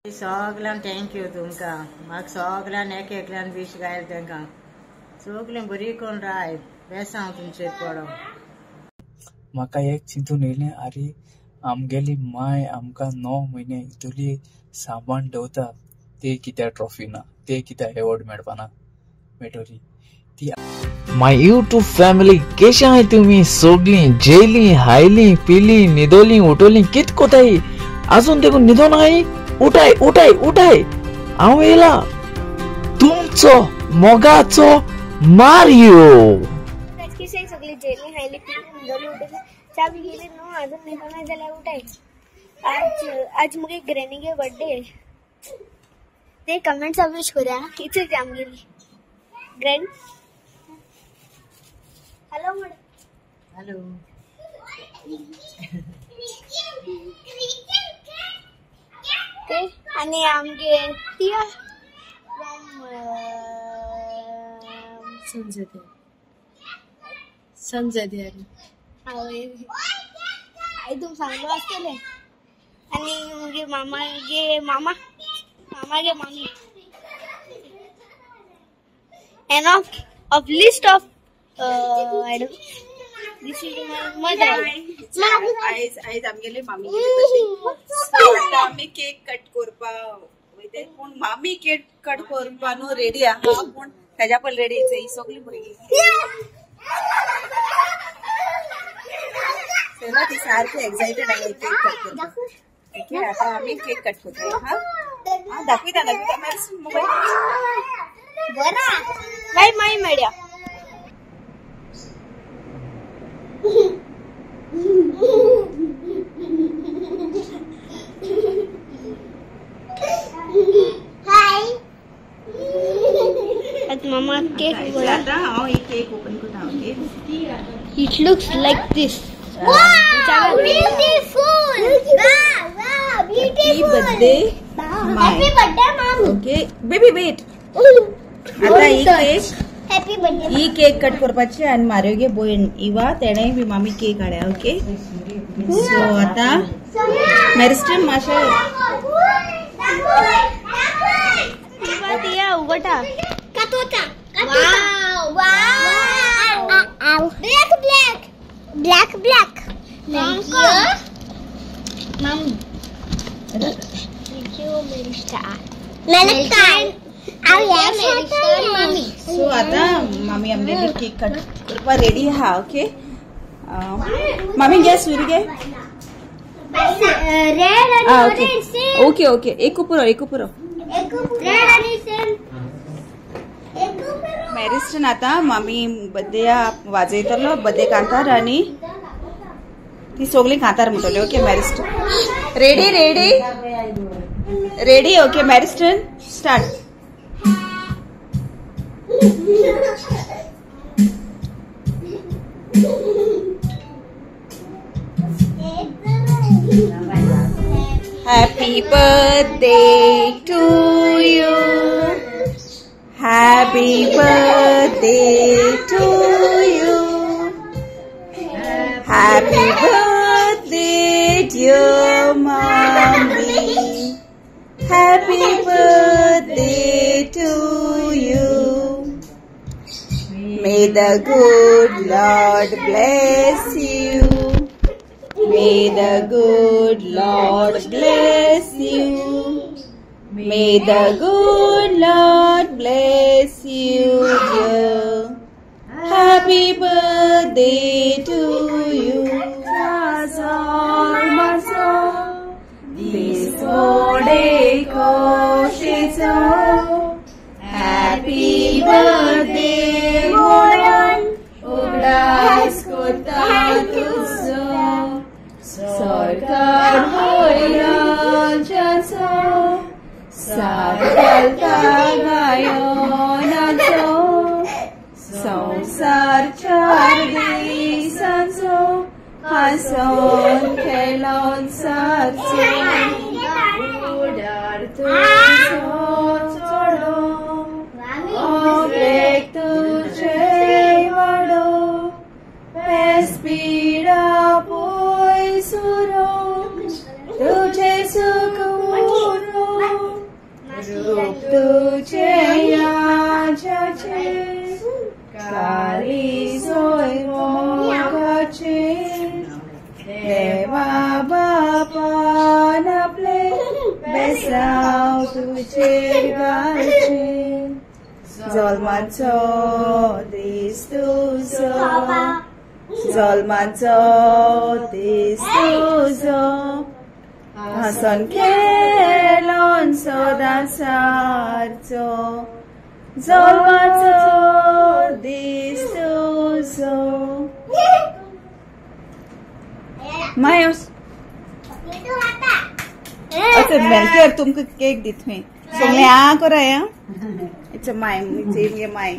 सगळ्यांक थँक्यू तुमकां म्हाका सगळ्यांक एक एकल्यान विश घायल तांकां सगळें बरी करून राय बेस हांव तुमचेर पडो म्हाका एक चिंतून येयलें अरे आमगेली माय आमकां 9 म्हयने इतली सांबाळून दवरता ते कित्याक ट्रॉफी ना ते कित्याक एवॉर्ड मेळपाना मेटोरी ती माय यूट्यूब फॅमिली केशें आहाय तुमी सगळीं जेलीं हायलीं पिलीं न्हिदोलीं उठोलीं कित कोताय अजून देखून न्हिदोन आहाय उठाय उठाय उठाय हांव येयला तुमचो मोगाचो मारियो सगळी जेली हायली पिली उठले चा बी गेली न्हू अजून न्हिदोना जाल्यार उठाय आज मुगे ग्रॅनीगे बर्थडे ते कमेंट्स विश करूया इचूच जाम गेली ग्रॅन हॅलो हॅलो आणि आमगे तिया संजय दियारी आई तुम सांगलो आसतले आणि मुगे मामागे मामी and of list of I don't this is my mother आयज आमगेले मामी गेले आमी केक कट करपा वयते पूण मामी केक कट करपा न्हू रेडी आहा पूण ताज्या पयली रेडी ही सगळी भुरगीं तेन्ना ती सारकी एक्सायटेड आहे केक कट करपाक ओके आता आमी केक कट करता हा दाखयता मोबाईल बरा बाय माय मेडिया हाय आज मामा केक बोला आता हांव ही केक ओपन करता okay it looks like this wow beautiful wow beautiful happy birthday mom okay baby wait आता happy birthday ही केक कट करपाची आणि मारियोगे बोयन इवा तेणे बी मामी केक हाडया ओके सो आता मेरिस्टन माशा इवा तिया उगटा काटोटा वाव वाव black thank you Melissa mommy सो आता मामी आमगे केक कट करपा रेडी आहा ओके मामी गॅस सुरू गे red and orange same okay okay एक पुरो red and same मेरिस्टन आता मामी बर्थडे वाजयतलो बर्थडे कांतार आणि ती सगळी कांतार म्हणटली ओके मेरिस्टन रेडी ओके मेरिस्टन start Happy birthday to you. Happy birthday to you. Happy birthday dear mommy. Happy birthday to you. May the good Lord bless you. May the good Lord bless you. May the good Lord bless you, dear. Happy birthday to you. Happy birthday, Moran. Ugdas kota tuzo. Sarkar hoirajaso. Sabalta gayonazo. Sansar char disanzo. Hason kelon satso. Udar tuzo chodo. Obrek tuje vado. Pespira poi suro. Tuje sukuro. बेसांव तुजेर घालचें जल्माचो दीस तुजो जल्माचो दीस तुजो हांसून खेळून सदां सारचो जल्माचो दीस तुजो मायोस अच्छा मेलकेर तुमकां केक दित हुई सोगलें आ कोराय इट्स माय ये माय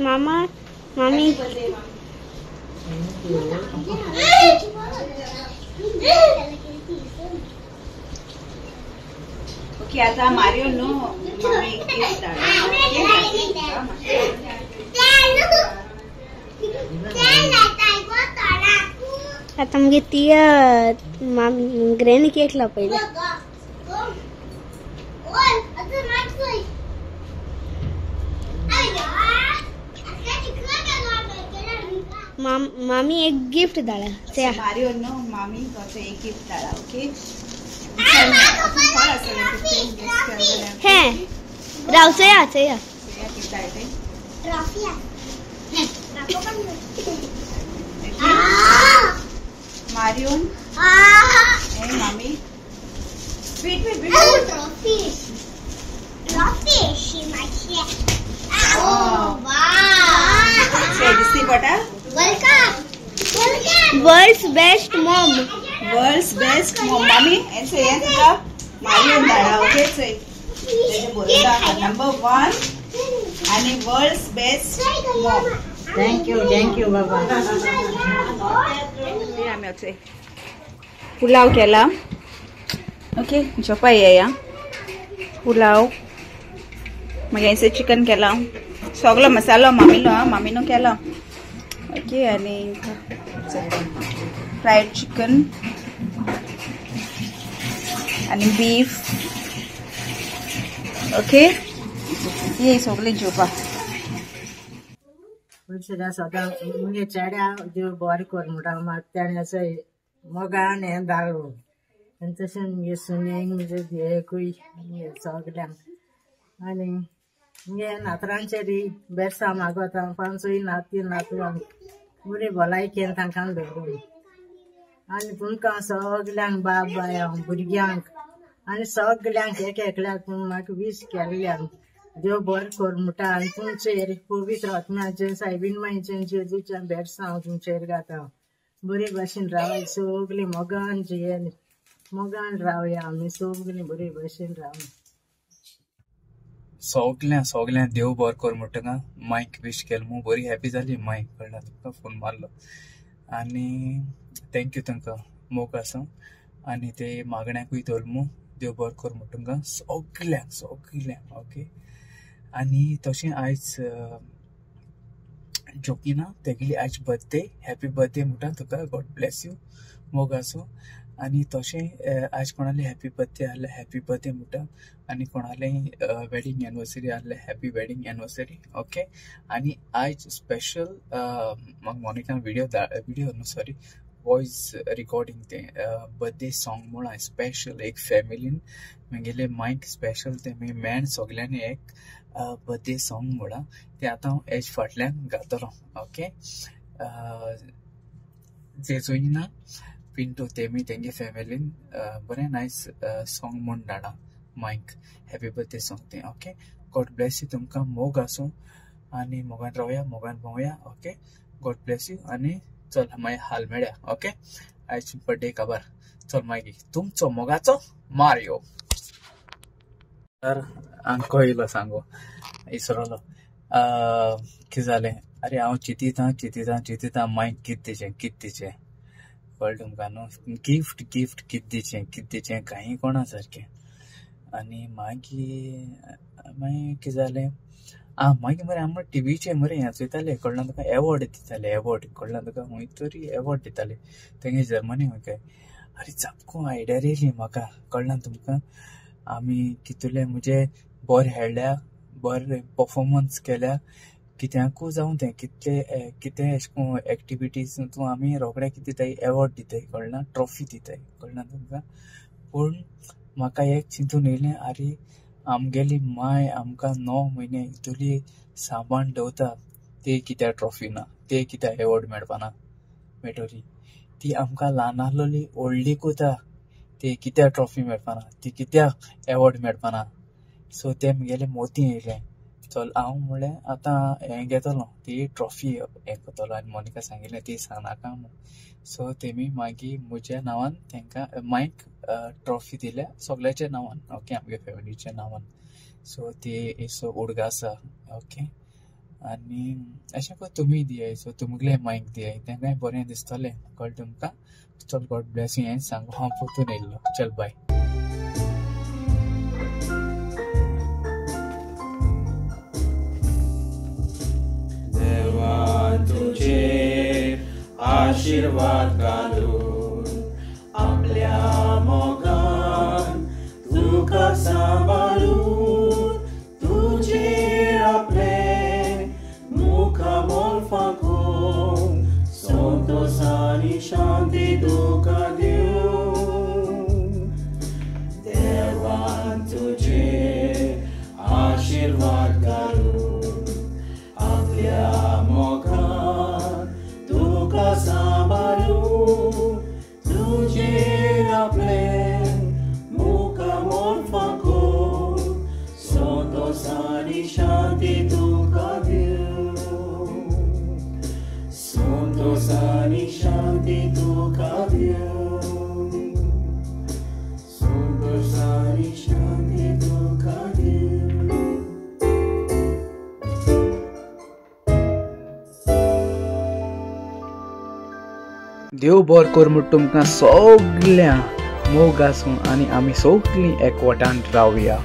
मामा मामी ओके आता मारियो नो मम्मी गिफ्ट आता मग ती ग्रॅनी केक ला पहिले मामी एक गिफ्ट धाडा त्या मारियो नो मामी तो एक गिफ्ट धाडा ओके हे राव चया चया मारियो मामी wait say this thing bata world's best mom mommy and say yanka Mario dada okay say त्याचे बोलता नंबर 1 आणि world's best mom thank you बाबा आम्ही होते पुलाव केला ओके झोपा या पुलाव मग याचे चिकन केला सगळं मसाला मामीनो केला ओके आणि फ्राईड चिकन आणि बीफ ओके ये सगळे झोपा पुरुषाला सदां म्हणजे चेड्या देव बरें कर म्हणटा म्हाका तेणें असो मोगान हें धाडलो आनी तशें म्हगे सुनेक म्हणजे धेकूय सगल्यांक आनी म्हगे नातरांचेरी बेस्तां मागोता 5 नाती नातवांक बरी भलायकेन तांकां दवरून आनी तुमकां सगल्यांक बाब बायांक भुरग्यांक आनी सगल्यांक एक एकल्याक म्हाका वीश केल्ल्यांक देव बरें कर म्हणटा आनी तुमचेर पवित्र आत्म्याचे सायबीन माईचे जेजूच्या बेडसां हांव तुमचेर घाता बरे भाशेन रावाय सगलीं मोगान जियेन मोगान रावया आमी सगलीं बरे भाशेन रावया सगळ्या देव बरें कर म्हणटना मायक विश केलें मू बरी हॅपी जाली मायक कळ्ळा तुमकां फोन मारलो आनी थँक्यू तांकां मोग आसा आनी ते मागण्याकूय धोल देव बरें कर म्हणटना सगल्यांक ओके आनी तशें आयज जोकिना तेगेली आयज बर्थडे हॅपी बर्थडे म्हणटा तुका गॉड ब्लेस यू मोग आसूं आनी तशें आयज कोणाले हॅपी बर्थडे आहले हॅपी बर्थडे म्हणटा आनी कोणाले वेडिंग एनिवर्सरी आहले हॅपी वेडिंग एनिवर्सरी ओके आनी आयज स्पेशल म्हाका मोनिकान विडियो न्हू सॉरी वॉयस रिकॉर्डिंग ते बर्थडे सॉंग म्हूण हांवें स्पेशल एक फॅमिलीन म्हगेले मायक स्पेशल ते मेन सगल्यांनी एक बर्थडे सॉंग म्हणा ते आतां हांव एज फाटल्यान गातलो ओके जेजूना पिंटू तेमी तेंगे फॅमिलीन बरें नायस सॉंग म्हूण धाडा मायक हॅपी बर्थडे सॉंग ते ओके गॉड ब्लेस यू तुमकां मोग आसूं आनी मोगान रावया मोगान भोंवया ओके गॉड ब्लेस यू आनी चल मागीर हाल मेळया ओके आयज बर्थडे काबार चल मागीर तुमचो मोगाचो मारियो तर आंको येयलो सांगो इसरलो कितें जालें अरे हांव चिंतितां मागीर कितें दिचें कळ्ळें तुमकां न्हू गिफ्ट कितें दिचें कांय कोणा सारकें आनी मागीर कितें जालें मागीर मरे आमी टीव्हीचेर मरे हें चोयताले कळ्ळें तुका एवॉर्ड दिताले कळ्ळें तुका खंय तरी एवॉर्ड दिताले तेंगे जर्मनी खंय अरे सामको आयडिया येयली म्हाका कळ्ळें तुमकां आमी कितले म्हणजे बरें खेळ्ळ्या बरें परफॉर्मन्स केल्या कित्याकू जावं तें कितें एश कोन्न एक्टिविटीज तूं आमी रोखडे कितें दिताय एवॉर्ड दिताय कळना ट्रॉफी दिताय कळना तुमकां पूण म्हाका एक चिंतून येयलें आरे आमगेली माय आमकां 9 म्हयने इतुली सांबाळून दवरता ते कित्या ट्रॉफी ना ते कित्या एवॉर्ड मेळटली ती आमकां ल्हान आसलोली व्हडली कोता ते कित्या ट्रॉफी मेळपाना ती कित्या एवॉर्ड मेळपाना सो ते म्हगेले मोती येयलें चल हांव म्हणलें आतां हें घेतलो ती ट्रॉफी हें करतलो आनी मोनिका सांगिल्लें ती सांगनाका म्हूण सो तेमी मागीर म्हज्या नांवान तांकां मायक ट्रॉफी दिल्या सगळ्याच्या नांवान ओके आमगे फॅमिलीच्या नांवान सो ती एसो उडगा आसा ओके आनी अशें करून तुमी दियाय सो तुमगेले मायक दियाय तांकांय बरें दिसतलें कळ्ळें तुमकां चल गॉड ब्लेस यू हें सांगू हांव पोतून येयल्लो चल बाय तुझे आशीर्वाद घालून आपल्या मोगान तुका सांबाळून तुझे आपले मुखामोल फाकून संतोष आनी शांती तुका दिवून देवान तुझे आशीर्वाद घालून आपल्या मोगान तुका सांबाळून तुझे आपले मुखामोल फाकून संतोष आनी शांती तुका दिवून संतोष आनी शांती तुका दिवून संतोष आनी शांती तुका दिवून देव बरें कर म्हूण तुमकां सगळ्यां मोग आसूं आनी आमी सगळीं एकवटान रावया.